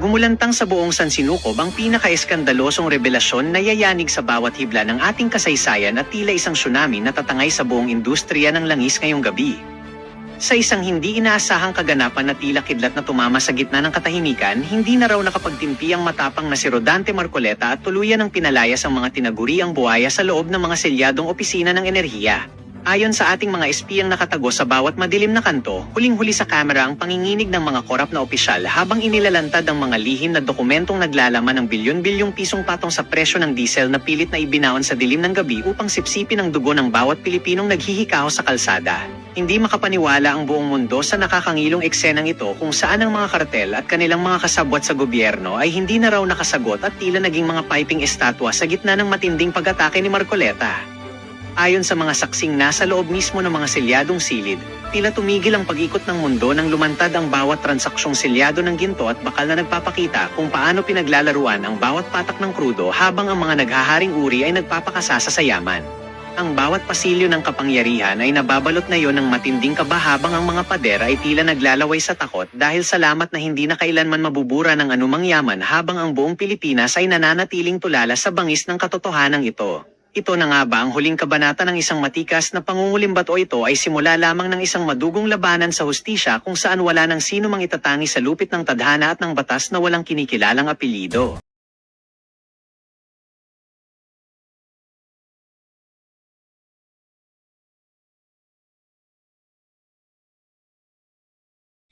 Gumulantang sa buong Sansinukob ang pinaka-eskandalosong revelasyon na yayanig sa bawat hibla ng ating kasaysayan at tila isang tsunami na tatangay sa buong industriya ng langis ngayong gabi. Sa isang hindi inaasahang kaganapan na tila kidlat na tumama sa gitna ng katahimikan, hindi na raw nakapagtimpi ang matapang na si Rodante Marcoleta at tuluyan ng pinalayas ang mga tinaguriang buhaya sa loob ng mga selyadong opisina ng enerhiya. Ayon sa ating mga espiyang nakatago sa bawat madilim na kanto, huling-huli sa kamera ang panginginig ng mga korap na opisyal habang inilalantad ang mga lihim na dokumentong naglalaman ng bilyon-bilyong pisong patong sa presyo ng diesel na pilit na ibinaon sa dilim ng gabi upang sipsipin ang dugo ng bawat Pilipinong naghihikaho sa kalsada. Hindi makapaniwala ang buong mundo sa nakakangilong eksenang ito kung saan ang mga kartel at kanilang mga kasabwat sa gobyerno ay hindi na raw nakasagot at tila naging mga piping estatwa sa gitna ng matinding pag-atake ni Marcoleta. Ayon sa mga saksing nasa loob mismo ng mga selyadong silid, tila tumigil ang pag-ikot ng mundo nang lumantad ang bawat transaksyong selyado ng ginto at bakal na nagpapakita kung paano pinaglalaruan ang bawat patak ng krudo habang ang mga naghaharing uri ay nagpapakasasa sa yaman. Ang bawat pasilyo ng kapangyarihan ay nababalot na yon ng matinding kaba habang ang mga pader ay tila naglalaway sa takot dahil salamat na hindi na kailanman mabubura ng anumang yaman habang ang buong Pilipinas ay nananatiling tulala sa bangis ng katotohanan ito. Ito na nga ba ang huling kabanata ng isang matikas na pangungulimbat o ito ay simula lamang ng isang madugong labanan sa hustisya kung saan wala ng sino mang itatangi sa lupit ng tadhana at ng batas na walang kinikilalang apelyido.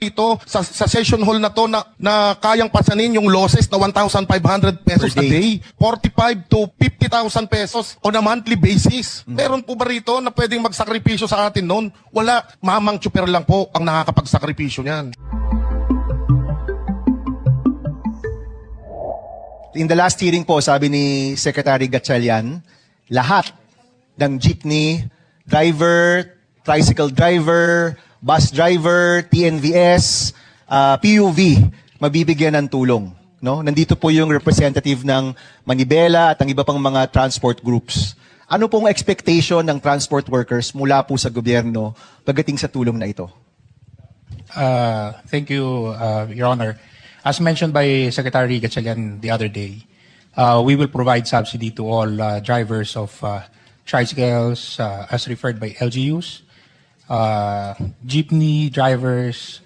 Ito sa session hall na to na kayang pasanin yung losses na 1,500 pesos a day, 45 to 50,000 pesos on a monthly basis. Meron po ba rito na pwedeng magsakripisyo sa atin noon? Wala. Mamang tsuper lang po ang nakakapagsakripisyo niyan. In the last hearing po, sabi ni Secretary Gatchalian, lahat ng jeepney driver, tricycle driver, bus driver, TNVS, PUV, mabibigyan ng tulong. No? Nandito po yung representative ng Manibela at ang iba pang mga transport groups. Ano pong expectation ng transport workers mula po sa gobyerno pagdating sa tulong na ito? Thank you, Your Honor. As mentioned by Secretary Gatchalian the other day, we will provide subsidy to all drivers of tricycles as referred by LGUs, jeepney drivers,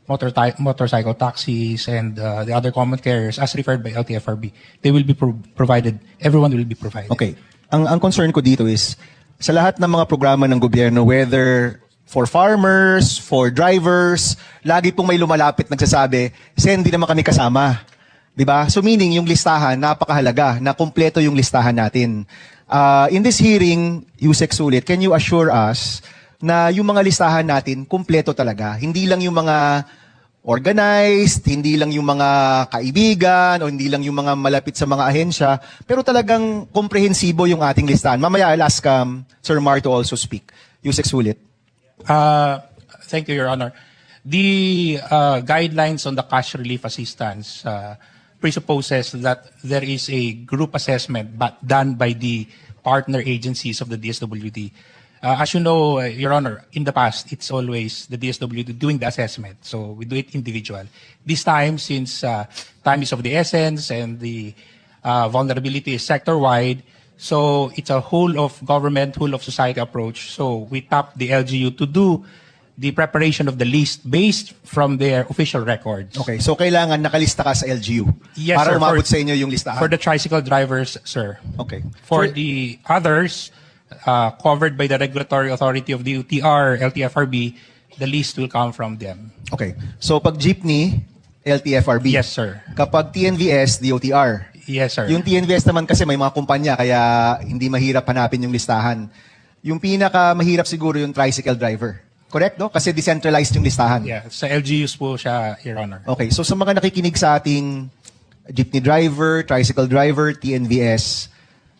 motorcycle taxis, and the other common carriers as referred by LTFRB. They will be provided, everyone will be provided. Okay. Ang concern ko dito is, sa lahat ng mga programa ng gobyerno, whether for farmers, for drivers, lagi pong may lumalapit nagsasabi, hindi naman kami kasama. Diba? So meaning, yung listahan, napakahalaga, na kumpleto yung listahan natin. In this hearing, Yusek Sulit, can you assure us na yung mga listahan natin, kumpleto talaga? Hindi lang yung mga organized, hindi lang yung mga kaibigan, o hindi lang yung mga malapit sa mga ahensya, pero talagang komprehensibo yung ating listahan. Mamaya, I'll ask Sir Mar to also speak. Yusek Sulit. Thank you, Your Honor. The guidelines on the cash relief assistance presupposes that there is a group assessment done by the partner agencies of the DSWD. As you know, Your Honor, in the past, it's always the DSWD doing the assessment. So we do it individual. This time, since time is of the essence and the vulnerability is sector-wide, so it's a whole of government, whole of society approach. So we tap the LGU to do the preparation of the list based from their official records. Okay, so kailangan nakalista ka sa LGU Yes, para sir, umabot sa inyo yung listahan. For the tricycle drivers, sir. Okay. For the others, covered by the regulatory authority of the UTR, LTFRB, the list will come from them. Okay. So pag jeepney, LTFRB. Yes, sir. Kapag TNVS, DOTR. Yes, sir. Yung TNVS naman kasi may mga kumpanya kaya hindi mahirap hanapin yung listahan. Yung pinaka mahirap siguro yung tricycle driver. Correct, no? Kasi decentralized yung listahan. Yeah, sa LGUs po siya, Your Honor. Okay, so sa mga nakikinig sa ating jeepney driver, tricycle driver, TNVS,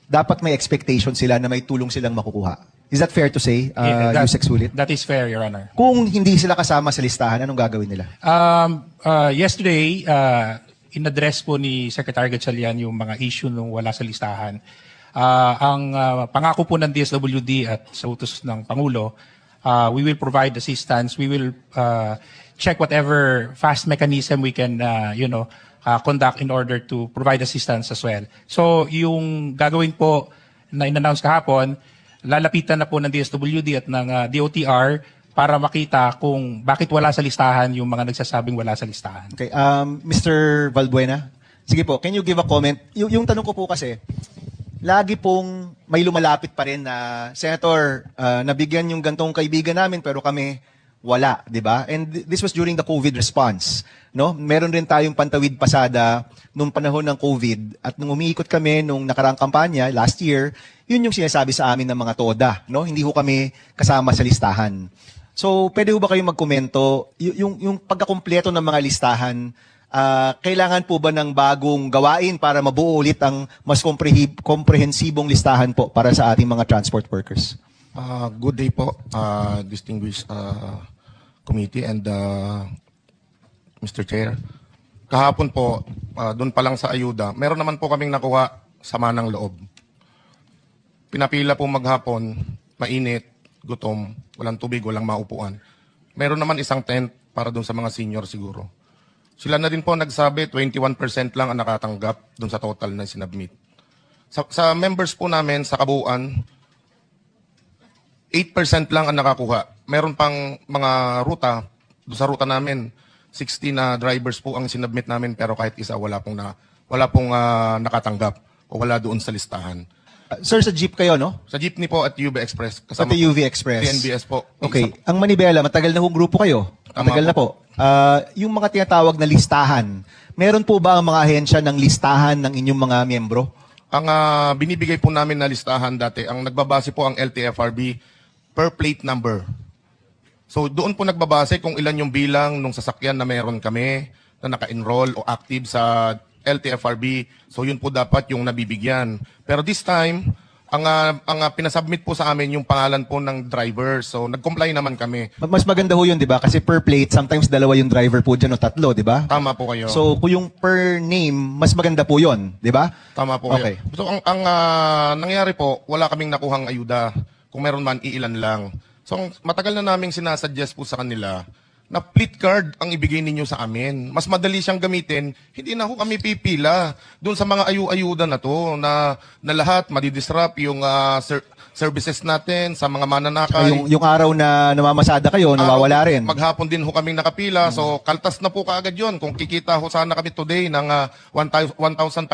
dapat may expectation sila na may tulong silang makukuha. Is that fair to say, Yusek Sulit? That is fair, Your Honor. Kung hindi sila kasama sa listahan, anong gagawin nila? Yesterday, in-address po ni Secretary Gatchalian yung mga issue nung wala sa listahan. Ang pangako po ng DSWD at sa utos ng Pangulo, we will provide assistance. We will check whatever fast mechanism we can, conduct in order to provide assistance as well. So yung gagawin po na in-announce kahapon, lalapitan na po ng DSWD at ng DOTR para makita kung bakit wala sa listahan yung mga nagsasabing wala sa listahan. Okay, Mr. Valbuena, sige po, can you give a comment? Yung tanong ko po kasi, lagi pong may lumalapit pa rin na, Senator, nabigyan yung gantong kaibigan namin pero kami wala, di ba? And this was during the COVID response. No? Meron rin tayong pantawid pasada nung panahon ng COVID at nung umiikot kami nung nakaraang kampanya last year, yun yung sinasabi sa amin ng mga TODA. No? Hindi ho kami kasama sa listahan. So, pwede ho ba kayong magkomento, yung pagkakumpleto ng mga listahan, kailangan po ba ng bagong gawain para mabuo ulit ang mas komprehensibong listahan po para sa ating mga transport workers? Good day po, distinguished committee and Mr. Chair. Kahapon po, doon pa lang sa ayuda, meron naman po kaming nakuha sama ng loob. Pinapila po maghapon, mainit, gutom, walang tubig, walang maupuan. Meron naman isang tent para doon sa mga senior siguro. Sila na din po nagsabi, 21% lang ang nakatanggap doon sa total na sinubmit. Sa members po namin, sa kabuuan, 8% lang ang nakakuha. Meron pang mga ruta, doon sa ruta namin, 60 na drivers po ang sinubmit namin pero kahit isa wala pong nakatanggap o wala doon sa listahan. Sir, sa jeep kayo, no? Sa jeepney po at UV Express. Pati UV Express. TNBS po. Okay. Ang Manibela, matagal na hong grupo kayo. Matagal na po. Yung mga tinatawag na listahan, meron po ba ang mga ahensya ng listahan ng inyong mga miyembro? Ang binibigay po namin na listahan dati, ang nagbabase po ang LTFRB per plate number. So doon po nagbabase kung ilan yung bilang ng sasakyan na meron kami na naka-enroll o active sa LTFRB. So yun po dapat yung nabibigyan. Pero this time, ang pinasubmit po sa amin yung pangalan po ng driver. So nag-comply naman kami. Mas maganda ho yun, di ba? Kasi per plate, sometimes dalawa yung driver po dyan o tatlo, di ba? Tama po kayo. So kung yung per name, mas maganda po yun, di ba? Tama po Okay. kayo. So ang nangyari po, wala kaming nakuhang ayuda. Kung meron man, iilan lang. So matagal na naming sinasuggest po sa kanila na plate card ang ibigay ninyo sa amin. Mas madali siyang gamitin. Hindi na ho kami pipila doon sa mga ayuda na to na lahat madidisrupt yung services natin sa mga mananakay. Yung araw na namamasada kayo, nawawala rin. Maghapon din ho kaming nakapila. So kaltas na po kaagad yun. Kung kikita ho sana kami today ng 1,500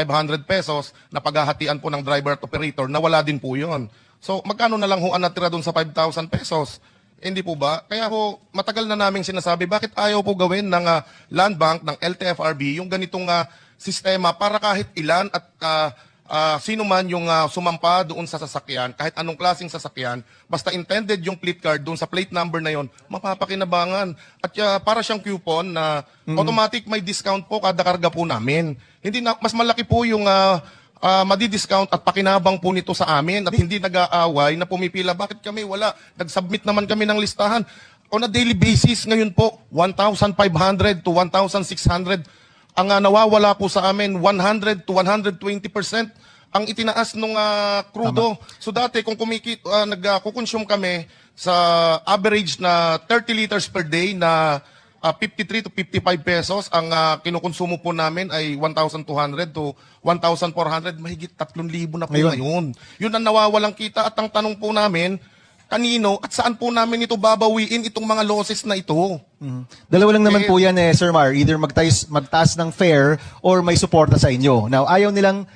pesos na paghahatian po ng driver at operator, nawala din po yun. So magkano na lang ho ang natira doon sa 5,000 pesos? Hindi po ba? Kaya ho, matagal na naming sinasabi, bakit ayaw po gawin ng Land Bank, ng LTFRB, yung ganitong sistema para kahit ilan at sino man yung sumampa doon sa sasakyan, kahit anong klaseng sasakyan, basta intended yung plate card doon sa plate number na yon, mapapakinabangan. At para siyang coupon na automatic may discount po kada karga po namin. Hindi na, mas malaki po yung madi-discount at pakinabang po nito sa amin at hindi nag-aaway na pumipila. Bakit kami wala? Nag-submit naman kami ng listahan. On a daily basis, ngayon po, 1,500 to 1,600. Ang nawawala po sa amin, 100 to 120% ang itinaas nung krudo. So dati, kung nagkukonsume kami sa average na 30 liters per day na 53 to 55 pesos, ang kinukonsumo po namin ay 1,200 to 1,400, mahigit 3,000 na po ngayon. Yun ang nawawalang kita at ang tanong po namin, kanino at saan po namin ito babawiin itong mga losses na ito? Dalawa lang naman po yan Sir Mar, either magtaas ng fare or may suporta sa inyo. Now, ayaw nilang,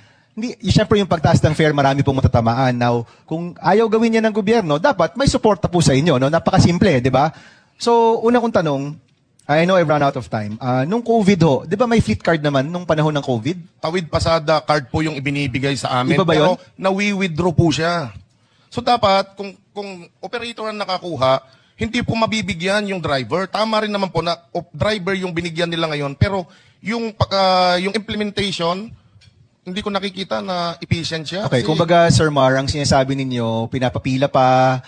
siyempre yung pagtaas ng fare, marami pong matatamaan. Now, kung ayaw gawin yan ng gobyerno, dapat may suporta po sa inyo. No? Napakasimple, di ba? So, una kong tanong, I know I've run out of time. Nung COVID ho, di ba may fleet card naman nung panahon ng COVID? Tawid pasada card po yung ibinibigay sa amin. Iba ba pero yun? nawi-withdraw po siya. So dapat, kung operator ang nakakuha, hindi po mabibigyan yung driver. Tama rin naman po na driver yung binigyan nila ngayon. Pero yung implementation, hindi ko nakikita na efficient siya. Okay, Kasi kumbaga Sir Mar, ang sinasabi ninyo, pinapapila pa,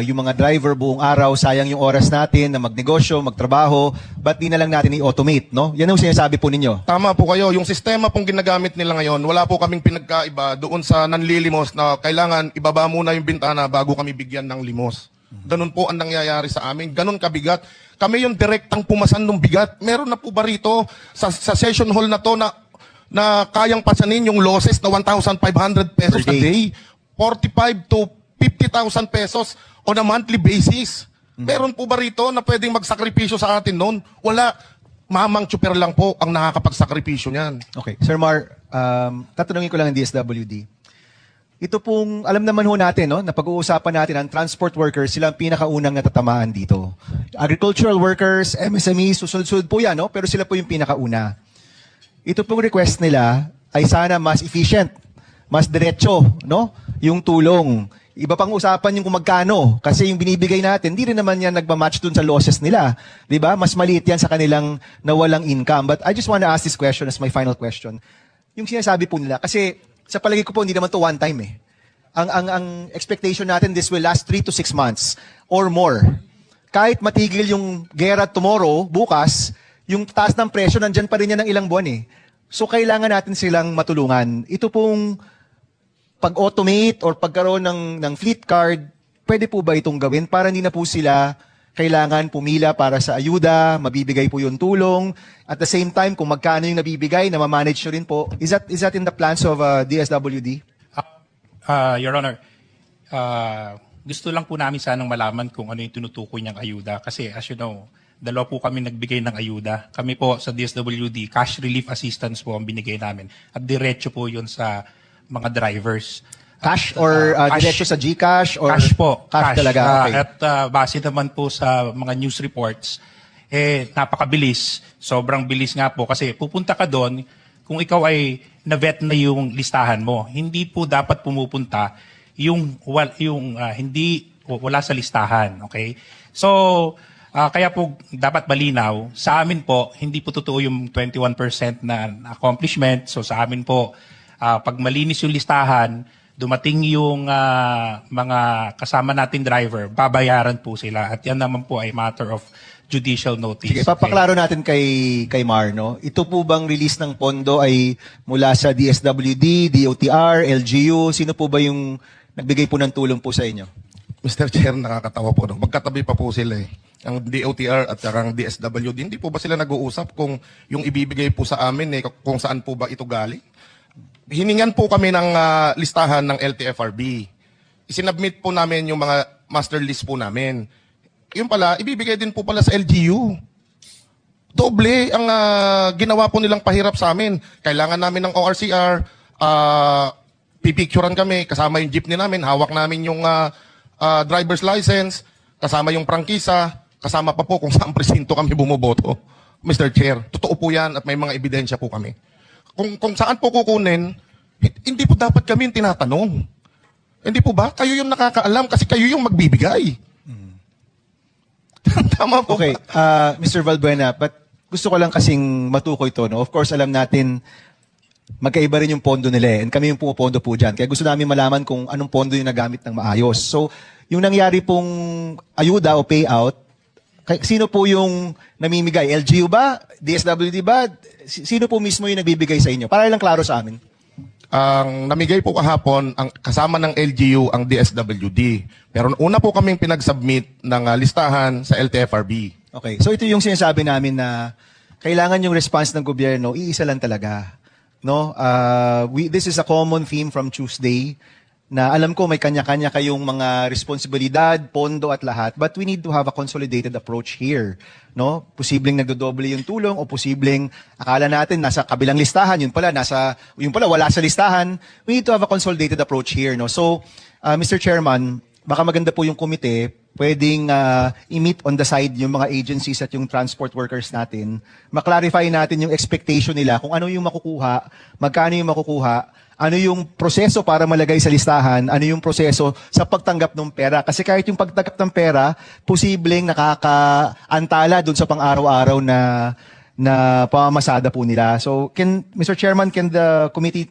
yung mga driver buong araw, sayang yung oras natin na magnegosyo, magtrabaho, ba't di na lang natin i-automate, no? Yan ang sinasabi po ninyo. Tama po kayo. Yung sistema pong ginagamit nila ngayon, wala po kaming pinagkaiba doon sa nanlilimos na kailangan ibaba muna yung bintana bago kami bigyan ng limos. Ganun po ang nangyayari sa amin. Ganun kabigat. Kami yung direktang pumasan ng bigat. Meron na po ba rito sa session hall na to na kayang pasanin yung losses na 1,500 pesos Per a day? 45 to 50,000 pesos on a monthly basis. Meron po ba rito na pwedeng magsakripisyo sa atin noon? Wala. Mamang tsuper lang po ang nakakapagsakripisyo niyan. Okay. Sir Mar, tatanungin ko lang ang DSWD. Ito pong, alam naman ho natin, no, na pag-uusapan natin ang transport workers, sila ang pinakaunang natatamaan dito. Agricultural workers, MSMEs, susunod-sunod po yan, no? Pero sila po yung pinakauna. Ito pong request nila ay sana mas efficient, mas diretso, no? Yung tulong. Iba pang usapan yung kung magkano. Kasi yung binibigay natin, hindi rin naman yan nagmamatch dun sa losses nila. Di ba? Mas maliit yan sa kanilang nawalang income. But I just want to ask this question as my final question. Yung sinasabi po nila, kasi sa palagi ko po, hindi naman to one time eh. Ang expectation natin, this will last 3 to 6 months or more. Kahit matigil yung gera tomorrow, bukas, yung taas ng presyo, nandyan pa rin yan ng ilang buwan eh. So kailangan natin silang matulungan. Ito pong pag-automate or pagkaroon ng fleet card, pwede po ba itong gawin para hindi na po sila kailangan pumila para sa ayuda, mabibigay po yung tulong. At the same time, kung magkano yung nabibigay, na ma-manage nyo rin po. Is that in the plans of DSWD? Your Honor, gusto lang po namin sanang malaman kung ano yung tinutukoy niyang ayuda. Kasi as you know, dalawa po kami nagbigay ng ayuda. Kami po sa DSWD, cash relief assistance po ang binigay namin. At diretso po yun sa mga drivers. Cash or Cash. diretso sa GCash? Or Cash po. Cash talaga, okay. At base naman po sa mga news reports, napakabilis. Sobrang bilis nga po. Kasi pupunta ka doon, kung ikaw ay na-vet na yung listahan mo, hindi po dapat pumupunta yung wala sa listahan. Okay? So, kaya po dapat malinaw. Sa amin po, hindi po totoo yung 21% na accomplishment. So sa amin po, pag malinis yung listahan, dumating yung mga kasama nating driver, babayaran po sila. At yan naman po ay matter of judicial notice. Sige, papaklaro natin kay Mar, no? Ito po bang release ng pondo ay mula sa DSWD, DOTR, LGU? Sino po ba yung nagbigay po ng tulong po sa inyo? Mr. Chair, nakakatawa po. No? Magkatabi pa po sila eh. Ang DOTR at ang DSWD, hindi po ba sila nag-uusap kung yung ibibigay po sa amin, kung saan po ba ito galing? Hiningan po kami ng listahan ng LTFRB. Isinabmit po namin yung mga master list po namin. Yung pala, ibibigay din po pala sa LGU. Doble ang ginawa po nilang pahirap sa amin. Kailangan namin ng ORCR, pipicturean kami, kasama yung jeepney namin, hawak namin yung driver's license, kasama yung prangkisa, kasama pa po kung saan presinto kami bumoboto. Mr. Chair, totoo po yan at may mga ebidensya po kami. Kung saan po kukunin, hindi po dapat kami yung tinatanong. Hindi po ba? Kayo yung nakakaalam kasi kayo yung magbibigay. Tama po. Okay, Mr. Valbuena, but gusto ko lang kasing matukoy to, no? Of course, alam natin magkaiba rin yung pondo nila and kami yung pumupondo po dyan. Kaya gusto namin malaman kung anong pondo yung nagamit ng maayos. So, yung nangyari pong ayuda o payout, sino po yung namimigay? LGU ba? DSWD ba? Sino po mismo yung nagbibigay sa inyo? Para lang klaro sa amin. Ang namigay po kahapon, ang kasama ng LGU, ang DSWD. Pero una po kaming pinag-submit ng listahan sa LTFRB. Okay, so ito yung sinasabi namin na kailangan yung response ng gobyerno, iisa lang talaga. No? This is a common theme from Tuesday na alam ko may kanya-kanya kayong mga responsibilidad, pondo at lahat, but we need to have a consolidated approach here. No? Posibleng nagdodoble yung tulong o posibleng akala natin nasa kabilang listahan, yun pala wala sa listahan. We need to have a consolidated approach here. No? So, Mr. Chairman, baka maganda po yung komite, pwedeng i-meet on the side yung mga agencies at yung transport workers natin, maklarify natin yung expectation nila kung ano yung makukuha, magkano yung makukuha, ano yung proseso para malagay sa listahan, ano yung proseso sa pagtanggap ng pera. Kasi kahit yung pagtanggap ng pera, posibleng nakakaantala dun sa pang-araw-araw na pamamasada po nila. So, Mr. Chairman, can the committee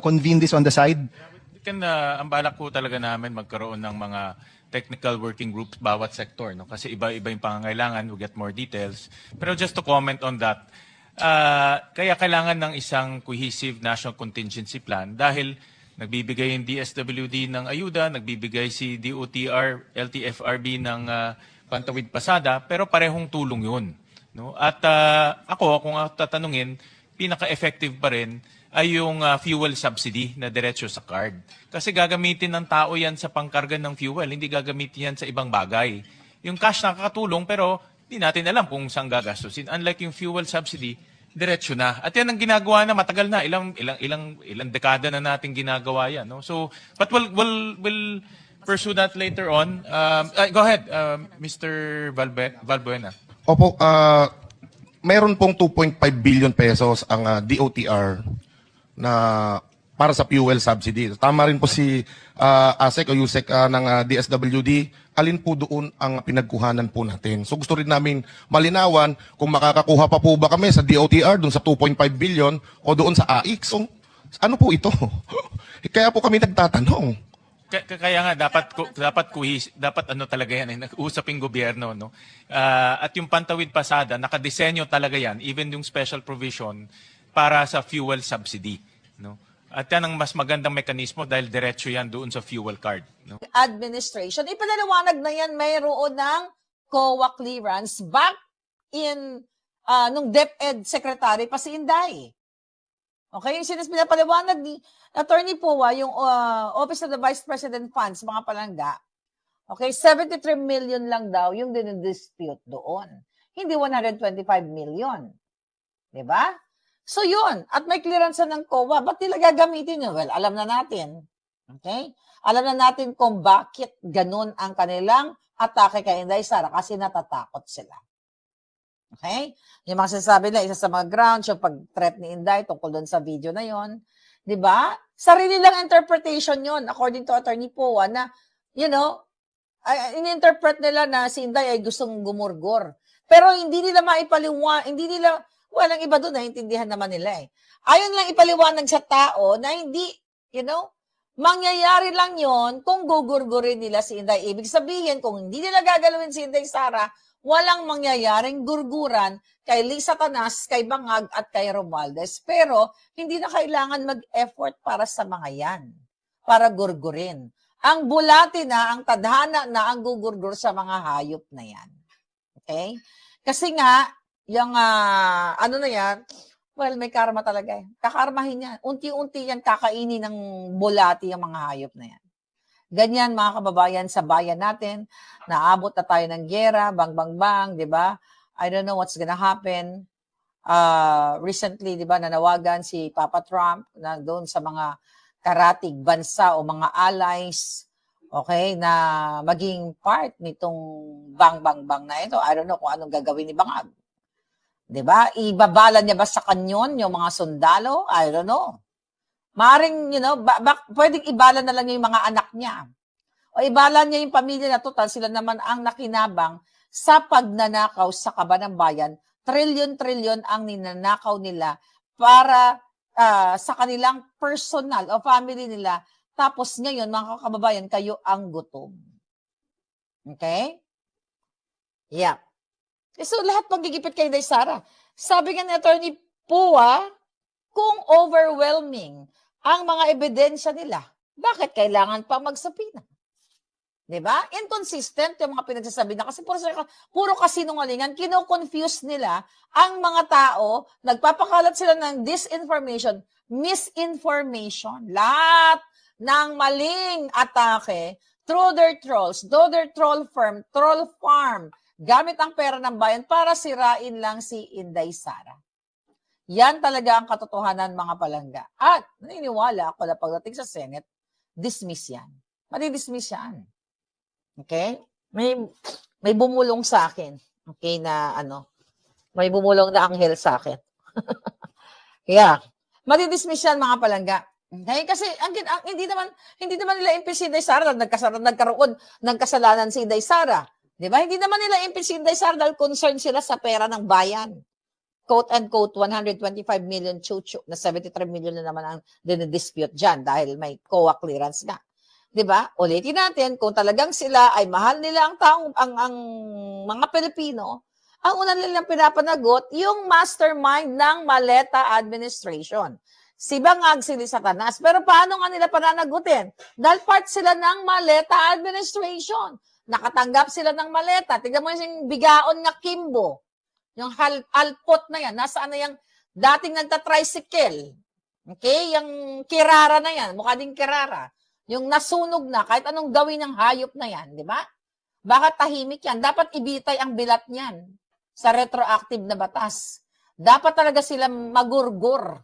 convene this on the side? Ang balak po talaga namin magkaroon ng mga technical working groups bawat sector, no? Kasi iba-iba yung pangangailangan, we'll get more details. Pero just to comment on that, kaya kailangan ng isang cohesive national contingency plan dahil Nagbibigay yung DSWD ng ayuda, nagbibigay si DOTR, LTFRB ng pantawid pasada, pero parehong tulong yun. No? At ako, kung tatanungin, pinaka-effective pa rin ay yung fuel subsidy na diretso sa card. Kasi gagamitin ng tao yan sa pangkarga ng fuel, hindi gagamitin yan sa ibang bagay. Yung cash nakakatulong pero hindi natin alam kung saan gagastusin. Unlike yung fuel subsidy, diretso na. At yan ang ginagawa na matagal na, ilang dekada na natin ginagawa yan. No? So, but we'll pursue that later on. Go ahead, Mr. Valbuena. Opo, meron pong 2.5 billion pesos ang DOTR na para sa fuel subsidy. Tama rin po si ASEC o USEC ng DSWD. Alin po doon ang pinagkuhanan po natin? So gusto rin namin malinawan kung makakakuha pa po ba kami sa DOTR doon sa 2.5 billion o doon sa AIC. So ano po ito? Kaya po kami nagtatanong. Kaya nga dapat ano talaga yan, nag-usap yung gobyerno, no. At yung pantawid pasada nakadesenyo talaga yan, even yung special provision para sa fuel subsidy, no. At yan ang mas magandang mekanismo dahil diretso yan doon sa fuel card, no. Administration, ipinaliwanag na yan mayroon ng COA clearance back in nung DepEd Secretary pa si Inday. Okay, yung pinapaliwanag ni Attorney Poa, yung Office of the Vice President Funds, mga palangga, okay, 73 million lang daw yung dinidispute doon. Hindi 125 million. Diba? So yun, at may clearance ng COA, ba't nila gagamitin yun? Well, alam na natin. Okay? Alam na natin kung bakit ganun ang kanilang atake kay Inday Sara kasi natatakot sila. Okay? Yung mga sinasabi na, isa sa mga grounds, yung pag-threat ni Inday tungkol doon sa video na yon, di ba? Sarili lang interpretation yon according to Attorney Poa, na, you know, in-interpret nila na si Inday ay gustong gumurgor. Pero hindi nila hindi nila, walang iba doon, naiintindihan naman nila eh. Ayon lang ipaliwanag sa tao na hindi, you know, mangyayari lang yon kung gugurgurin nila si Inday. Ibig sabihin, kung hindi nila gagalawin si Inday Sara, walang mangyayaring gurguran kay Lisa Tanas, kay Bangag at kay Romualdez. Pero hindi na kailangan mag-effort para sa mga yan, para gurgurin. Ang bulati na, ang tadhana na ang gugurgur sa mga hayop na yan. Okay? Kasi nga, yung ano na yan, well, may karma talaga eh. Kakarmahin yan. Unti-unti yan kakainin ng bulati yung mga hayop na yan. Ganyan mga kababayan sa bayan natin, naabot na tayo ng giyera, bang, di ba? I don't know what's gonna happen. Recently, di ba, nanawagan si Papa Trump na doon sa mga karatig bansa o mga allies, okay, na maging part nitong bang na ito. I don't know kung anong gagawin ni Bangag. Di ba? Ibabala niya ba sa kanyon yung mga sundalo? I don't know. Maring, you know, pwedeng ibala na lang yung mga anak niya. O ibala niya yung pamilya na total, sila naman ang nakinabang sa pagnanakaw sa kaban ng bayan. Trilyon-trilyon ang ninanakaw nila para sa kanilang personal o family nila. Tapos ngayon, mga kababayan, kayo ang gutom. Okay? Yeah. So lahat pagigipit kay Inday Sara. Sabi nga ni Attorney Poa, kung overwhelming ang mga ebidensya nila, bakit kailangan pa magsapina? Diba? Inconsistent yung mga pinagsasabi na kasi puro kasinungalingan, kino-confuse nila ang mga tao, nagpapakalat sila ng disinformation, misinformation, lahat ng maling atake through their trolls, through their troll farm, gamit ang pera ng bayan para sirain lang si Inday Sara. Yan talaga ang katotohanan, mga palangga. At naniniwala ako na pagdating sa Senate, dismiss yan. Madidismiss yan. Okay? May bumulong sa akin. Okay, na may bumulong na anghel sa akin. Kaya, madidismiss yan, mga palangga. Okay? Kasi hindi naman nila impeach si Inday Sara, nagkaroon ng kasalanan si Inday Sara. Di ba? Hindi naman nila impeach si Inday Sara dahil concerned sila sa pera ng bayan. Quote-unquote, 125 million chuchu, na 73 million na naman ang dinidispute dyan dahil may COA clearance nga. Diba? Ulitin natin, kung talagang sila ay mahal nila ang mga Pilipino, ang una nilang pinapanagot, yung mastermind ng Maleta administration. si Bangag, si Satanas. Pero paano nga nila pananagutin? Dahil part sila ng Maleta administration. Nakatanggap sila ng maleta. Tignan mo yung bigaon nga Kimbo. Yung alpot na yan. Nasaan na yung dating nagta-tricycle? Okay? Yung kirara na yan. Mukha din kirara. Yung nasunog na, kahit anong gawin ng hayop na yan. Di ba? Baka tahimik yan. Dapat ibitay ang bilat niyan sa retroactive na batas. Dapat talaga sila magurgur.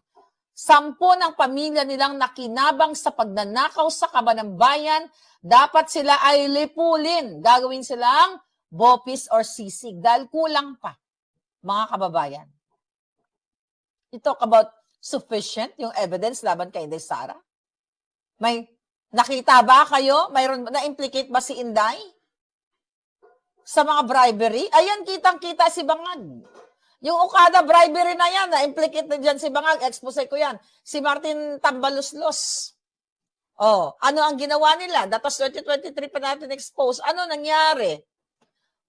10 ng pamilya nilang nakinabang sa pagnanakaw sa kaban ng bayan, dapat sila ay lipulin. Gagawin silang bopis or sisig dahil kulang pa, mga kababayan. You talk about sufficient yung evidence laban kay Inday Sara? May nakita ba kayo? Mayroon na-implicate ba si Inday sa mga bribery? Ayan, kitang-kita si Bangag. Yung Okada bribery na yan, na-implicate na dyan si Bangag, expose ko yan. Si Martin Tambaluslos. Oh, ano ang ginawa nila? Datos 2023 pa natin expose. Ano nangyari?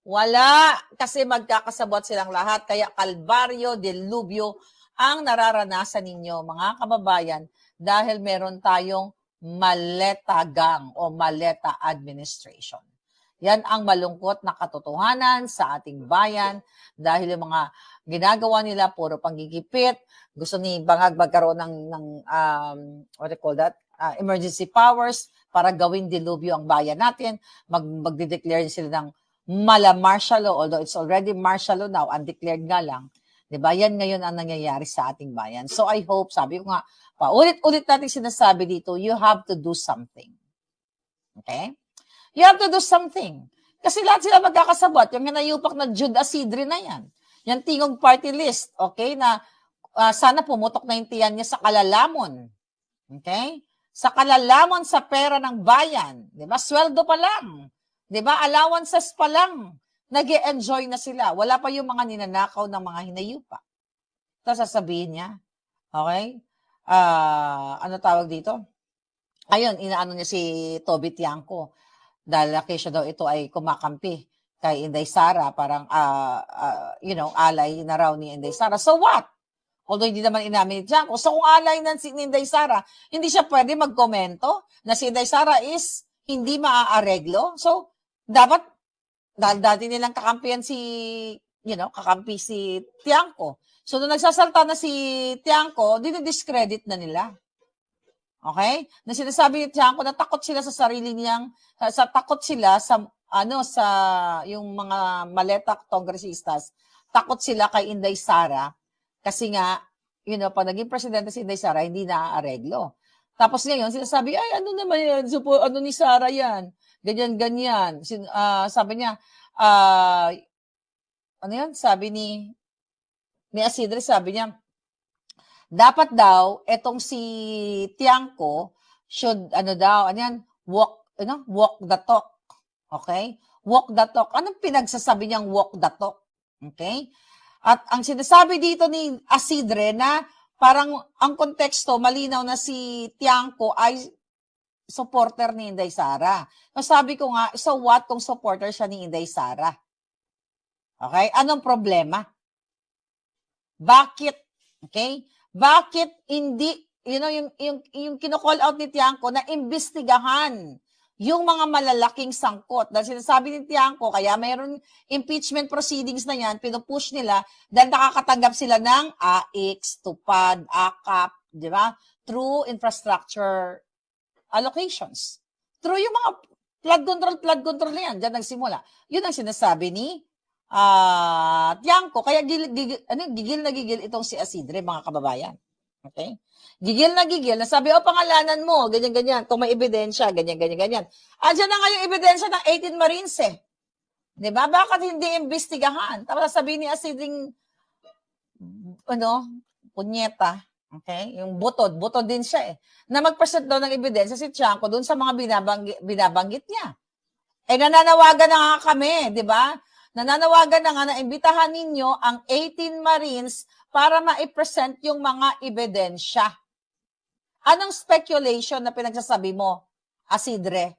Wala. Kasi magkakasabot silang lahat. Kaya kalbaryo, delubyo ang nararanasan ninyo, mga kababayan, dahil meron tayong maleta gang o maleta administration. Yan ang malungkot na katotohanan sa ating bayan dahil yung mga ginagawa nila puro panggigipit. Gusto ni Bangag magkaroon ng what do you call that? Emergency powers para gawing dilubyo ang bayan natin. Magde-declare sila ng mala martial law, although it's already martial law now, undeclared nga lang. Diba? Yan ngayon ang nangyayari sa ating bayan. So I hope, sabi ko nga, paulit-ulit natin sinasabi dito, you have to do something. Okay? You have to do something. Kasi lahat sila magkakasabot. Yung hinayupak na Jude Asidre na yan. Yung tingog party list, okay, na sana pumutok na yung tiyan niya sa kalalamon. Okay? Sa kalalamon sa pera ng bayan. Diba? Sweldo pa lang. Diba? Allowances pa lang. Nag-e-enjoy na sila. Wala pa yung mga ninanakaw ng mga hinayupak. Ito sasabihin niya. Okay? Ano tawag dito? Ayun, inaano niya si Toby Tiangco. Dahil siya daw ito ay kumakampi kay Inday Sara, parang, alay na raw ni Inday Sara. So what? Although hindi naman inamin ni Tiangco. So kung alay na si Inday Sara, hindi siya pwede magkomento na si Inday Sara is hindi maaareglo. So, dapat, dahil dati nilang kakampihan kakampi si Tiangco. So, nung nagsasalta na si Tiangco, dinidiscredit na nila. Okay? Na sinasabi ni Tiangco na takot sila sa sarili niyang, takot sila sa yung mga maletak kongresistas, takot sila kay Inday Sara kasi nga, pag naging presidente si Inday Sara, hindi naaareglo. Tapos ngayon, sinasabi, ay, ano naman yan? Ano ni Sara yan? Ganyan. Sabi niya, sabi ni Asidre, sabi niya, dapat daw, etong si Tiangco should, walk the talk. Okay? Walk the talk. Anong pinagsasabi niyang walk the talk? Okay? At ang sinasabi dito ni Asidre na parang ang konteksto, malinaw na si Tiangco ay supporter ni Inday Sara. So sabi ko nga, so what kung supporter siya ni Inday Sara? Okay? Anong problema? Bakit? Okay? Bakit hindi, yung kino-call out ni Tiangco na imbestigahan yung mga malalaking sangkot. Dahil sinasabi ni Tiangco, kaya mayroon impeachment proceedings na yan, pinupush nila dahil nakakatanggap sila ng AIX, TUPAD, AKAP, di ba? Through infrastructure allocations. Through yung mga flood control na yan, dyan nagsimula. Yun ang sinasabi ni Tiangco, kaya gigil na gigil itong si Asidre, mga kababayan. Okay? Gigil na sabi, pangalanan mo, ganyan, kung may ebidensya, ganyan. Andiyan na nga yung ebidensya ng 18 Marines eh. Diba? Bakit hindi imbestigahan? Tapos sabihin ni Asidring, punyeta, okay? Yung butod din siya eh. Na mag-present daw ng ebidensya si Tiangco doon sa mga binabanggit niya. Nananawagan na nga kami, di ba? Nananawagan na nga na imbitahan ninyo ang 18 Marines para ma-present yung mga ebidensya. Anong speculation na pinagsasabi mo, Asidre?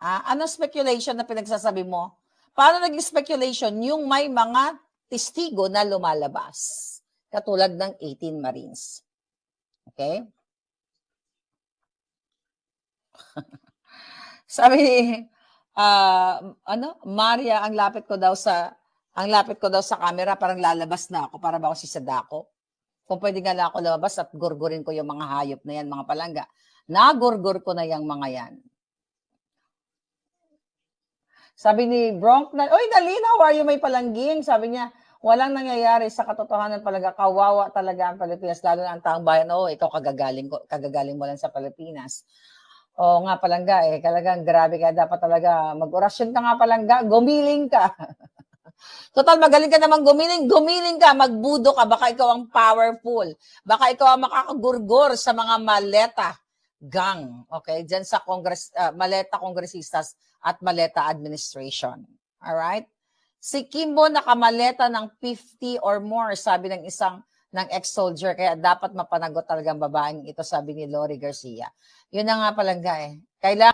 Anong speculation na pinagsasabi mo? Paano naging speculation yung may mga testigo na lumalabas? Katulad ng 18 Marines. Okay? Sabi ni Maria, ang lapit ko daw sa camera, parang lalabas na ako, para ba ako si Sadako? Kung pwede nga lang ako lumabas at gurgurin ko yung mga hayop na yan, mga palangga. Nagurgur ko na yung mga yan. Sabi ni Bronk na, oy, Dalina, how are you, may palangging? Sabi niya, walang nangyayari sa katotohanan talaga. Kawawa talaga ang Pilipinas, lalo na ang taong bayan. Oh, ikaw kagagaling mo lang sa Pilipinas. Oo nga, palangga, talagang grabe ka. Dapat talaga mag-orasyon ka nga, palangga. Gumiling ka. Total, magaling ka naman gumiling ka, magbudo ka. Baka ikaw ang powerful. Baka ikaw ang makakagurgur sa mga maleta gang. Okay? Diyan sa maleta kongresistas at maleta administration. Alright? Si Kimbo nakamaleta ng 50 or more, sabi ng ex-soldier, kaya dapat mapanagot talagang babaeng ito, sabi ni Lori Garcia. Yun na nga palangga Kailangan